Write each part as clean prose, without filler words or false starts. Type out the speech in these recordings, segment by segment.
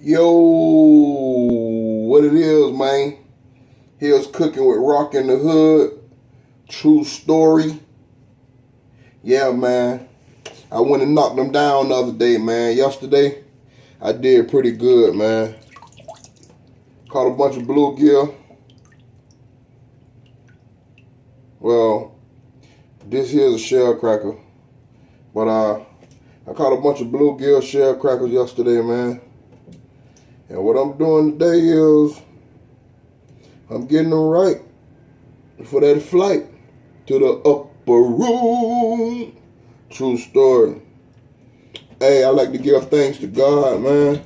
Yo, what it is, man? Here's Cooking with Rock in the Hood. True story. Yeah, man. I went and knocked them down the other day, man. Yesterday, I did pretty good, man. Caught a bunch of bluegill. Well, this here's a shell cracker. But I caught a bunch of bluegill shell crackers yesterday, man. And what I'm doing today is I'm getting them right for that flight to the upper room. True story. Hey, I like to give thanks to God, man,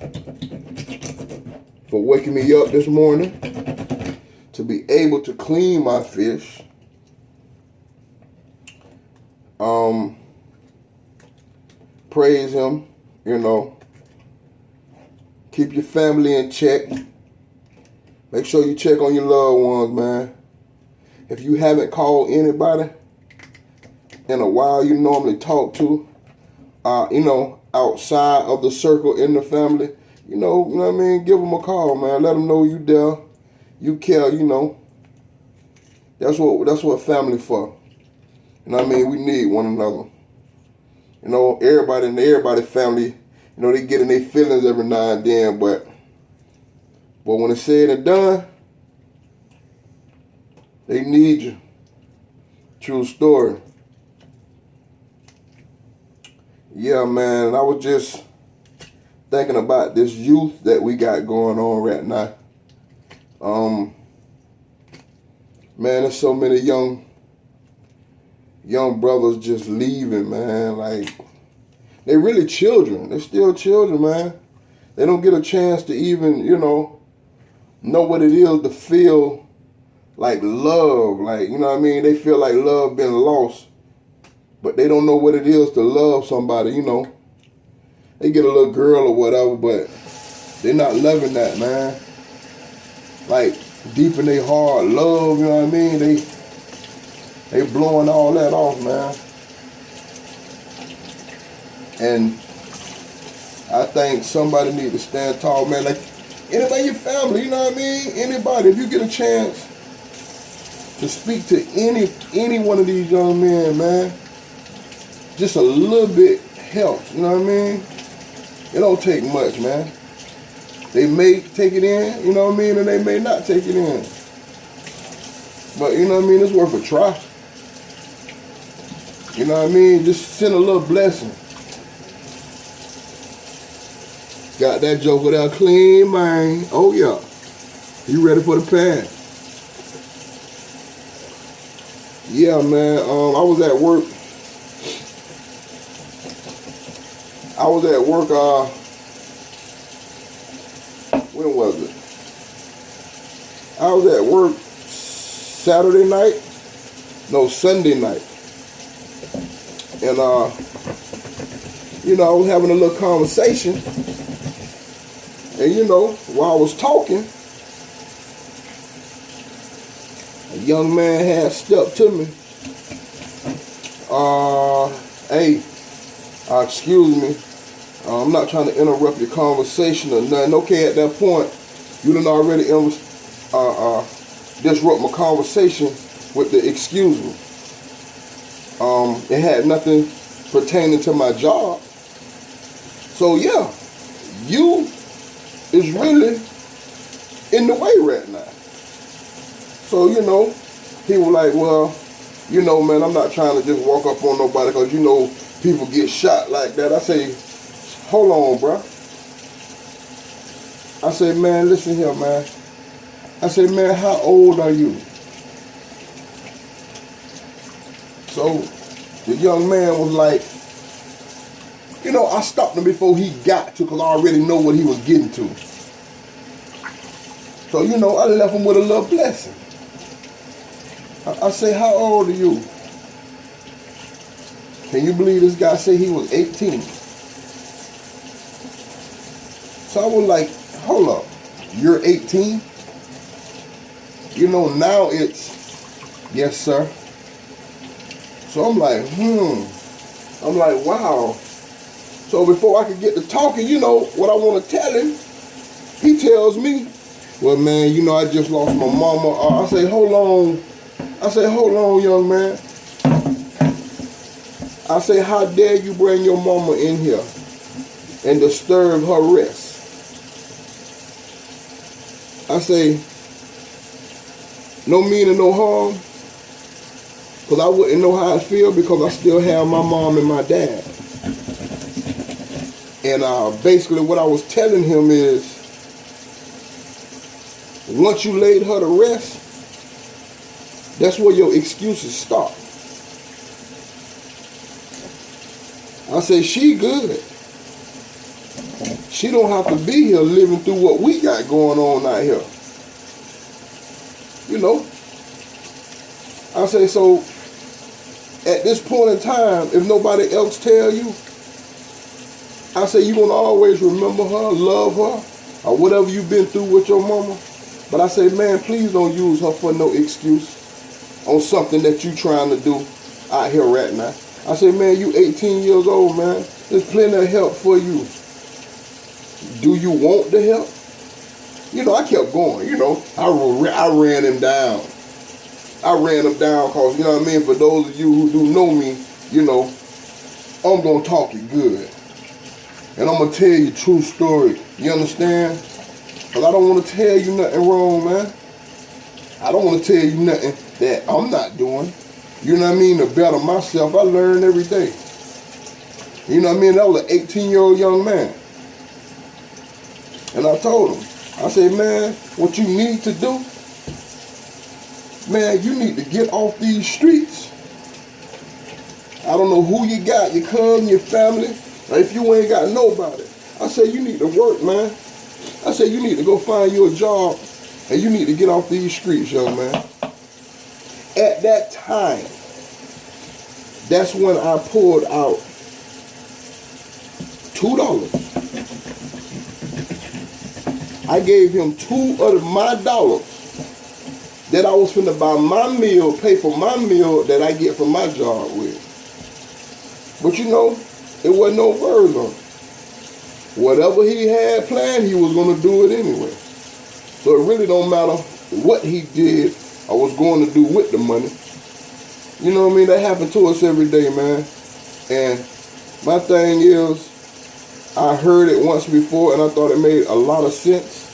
for waking me up this morning to be able to clean my fish. Praise him, Keep your family in check. Make sure you check on your loved ones, man. If you haven't called anybody in a while you normally talk to, outside of the circle in the family, you know what I mean? Give them a call, man. Let them know you there. You care, That's what family for. You know what I mean? We need one another. Everybody in everybody's family, they get in their feelings every now and then, but when it's said and done, they need you. True story. Yeah, man, I was just thinking about this youth that we got going on right now. Man, there's so many young brothers just leaving, man. Like, they really children. They're still children, man. They don't get a chance to even, know what it is to feel like love. Like, They feel like love been lost. But they don't know what it is to love somebody, They get a little girl or whatever, but they're not loving that, man. Like, deep in their heart, love, They blowing all that off, man. And I think somebody need to stand tall, man. Like, anybody in your family, Anybody, if you get a chance to speak to any one of these young men, man, just a little bit helps, It don't take much, man. They may take it in, and they may not take it in. But, it's worth a try. Just send a little blessing. Got that joker there clean, man. Oh, yeah. You ready for the pan? Yeah, man. I was at work. When was it? I was at work Sunday night. And, I was having a little conversation. And, while I was talking, a young man had stepped to me. Hey, excuse me. I'm not trying to interrupt your conversation or nothing. Okay, at that point, you done already disrupt my conversation with the excuse me. It had nothing pertaining to my job. So yeah, you is really in the way right now. So, he was like, well, man, I'm not trying to just walk up on nobody because, people get shot like that. I say, hold on, bro. I say, man, listen here, man. I say, man, how old are you? So the young man was like, I stopped him before he got to, because I already know what he was getting to. So, I left him with a little blessing. I say, how old are you? Can you believe this guy said he was 18? So I was like, hold up, you're 18? Now it's, yes, sir. So I'm like, I'm like, wow. So before I could get to talking, what I want to tell him, He tells me, well, man, you know, I just lost my mama. I say, hold on. I say, hold on, young man. I say, how dare you bring your mama in here and disturb her rest? I say, no meaning, no harm, because I wouldn't know how I feel because I still have my mom and my dad. And basically what I was telling him is, once you laid her to rest, that's where your excuses stop. I say, she good. She don't have to be here living through what we got going on out here. You know? I say, so at this point in time, if nobody else tell you, I say you're going to always remember her, love her, or whatever you've been through with your mama. But I say, man, please don't use her for no excuse on something that you trying to do out here right now. I say, man, you 18 years old, man. There's plenty of help for you. Do you want the help? You know, I kept going, you know. I ran him down. I ran him down because, you know what I mean, for those of you who do know me, you know, I'm going to talk it good. And I'm going to tell you a true story. You understand? Because I don't want to tell you nothing wrong, man. I don't want to tell you nothing that I'm not doing. You know what I mean? To better myself, I learn every day. You know what I mean? That was an 18-year-old young man. And I told him, I said, man, what you need to do, man, you need to get off these streets. I don't know who you got, your cousin, your family, or if you ain't got nobody. I said, you need to work, man. I said, you need to go find you a job, and you need to get off these streets, young man. At that time, that's when I pulled out $2. I gave him $2 of my dollars that I was finna buy my meal, pay for my meal that I get from my job with. But you know, it wasn't no words on it. Whatever he had planned, he was gonna do it anyway. So it really don't matter what he did or was going to do with the money. You know what I mean? That happened to us every day, man. And my thing is, I heard it once before and I thought it made a lot of sense.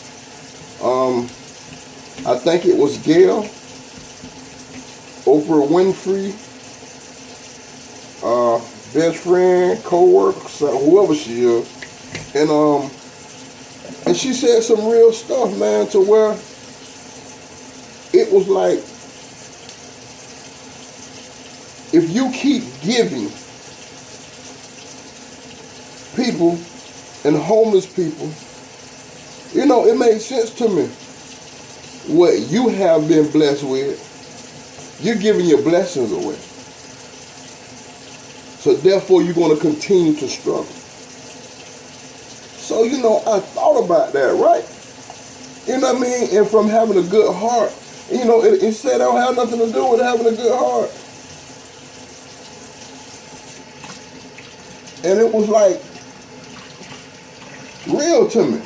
I think it was Gail, Oprah Winfrey, best friend, co-worker, whoever she is. And she said some real stuff, man, to where it was like, if you keep giving people and homeless people, you know, it made sense to me. What you have been blessed with, you're giving your blessings away. So therefore, you're going to continue to struggle. So, you know, I thought about that, right? You know what I mean? And from having a good heart, you know, it said I don't have nothing to do with having a good heart. And it was like real to me.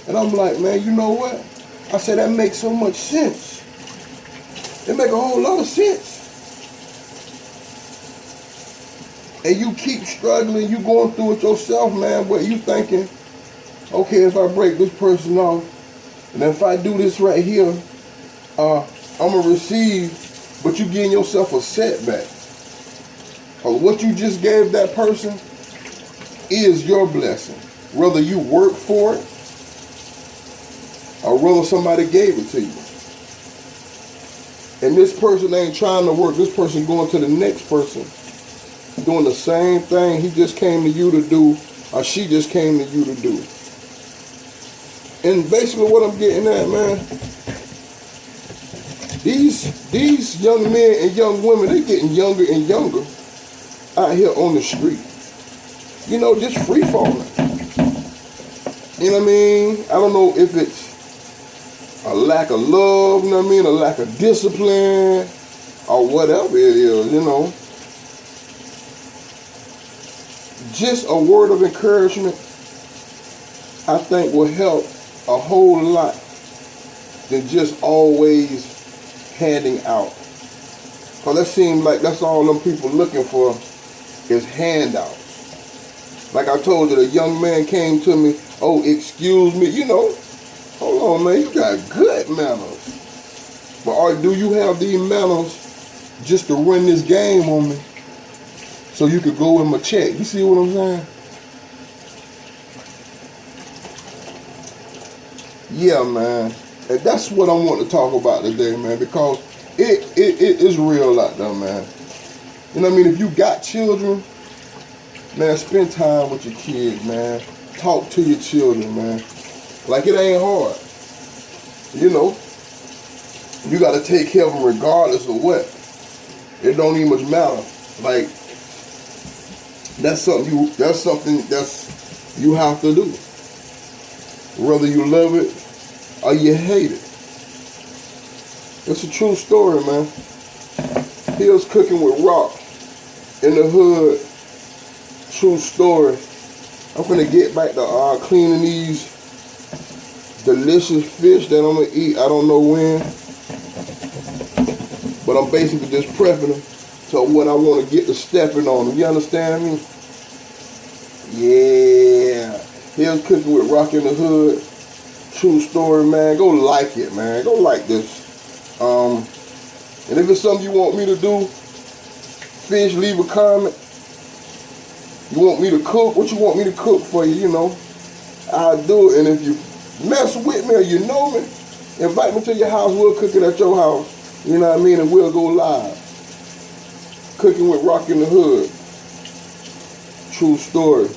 And I'm like, man, you know what? I said, that makes so much sense. It make a whole lot of sense. And you keep struggling, you going through it yourself, man, but you thinking, okay, if I break this person off, and if I do this right here, I'm going to receive, but you getting yourself a setback. Because what you just gave that person is your blessing. Whether you work for it, or whether somebody gave it to you. And this person ain't trying to work. This person going to the next person, doing the same thing he just came to you to do, or she just came to you to do. And basically what I'm getting at, man, these young men and young women, they getting younger and younger out here on the street. You know, just free falling. You know what I mean? I don't know if it's a lack of love, you know what I mean, a lack of discipline, or whatever it is, you know. Just a word of encouragement. I think will help a whole lot than just always handing out. Cause that seems like that's all them people looking for is handouts. Like I told you, the young man came to me, oh, excuse me, hold on, man, you got good manners. But do you have these manners just to run this game on me so you could go in my check? You see what I'm saying? Yeah, man. And that's what I want to talk about today, man, because it is real out there, man. You know what I mean? If you got children, man, spend time with your kids, man. Talk to your children, man. Like it ain't hard. You got to take care of them regardless of what. It don't even much matter. Like, that's something you have to do. Whether you love it or you hate it. It's a true story, man. Hills Cooking with Rock in the hood. True story. I'm gonna get back to cleaning these delicious fish that I'm gonna eat. I don't know when, but I'm basically just prepping them to when I want to get to stepping on them. You understand me? Yeah. Hills Cooking with Rock in the hood. True story, man. Go like it, man. Go like this. And if it's something you want me to do, fish, leave a comment. You want me to cook? What you want me to cook for you, I'll do it. And if you mess with me or you know me, invite me to your house. We'll cook it at your house. You know what I mean? And we'll go live. Cooking with Rock in the Hood. True story.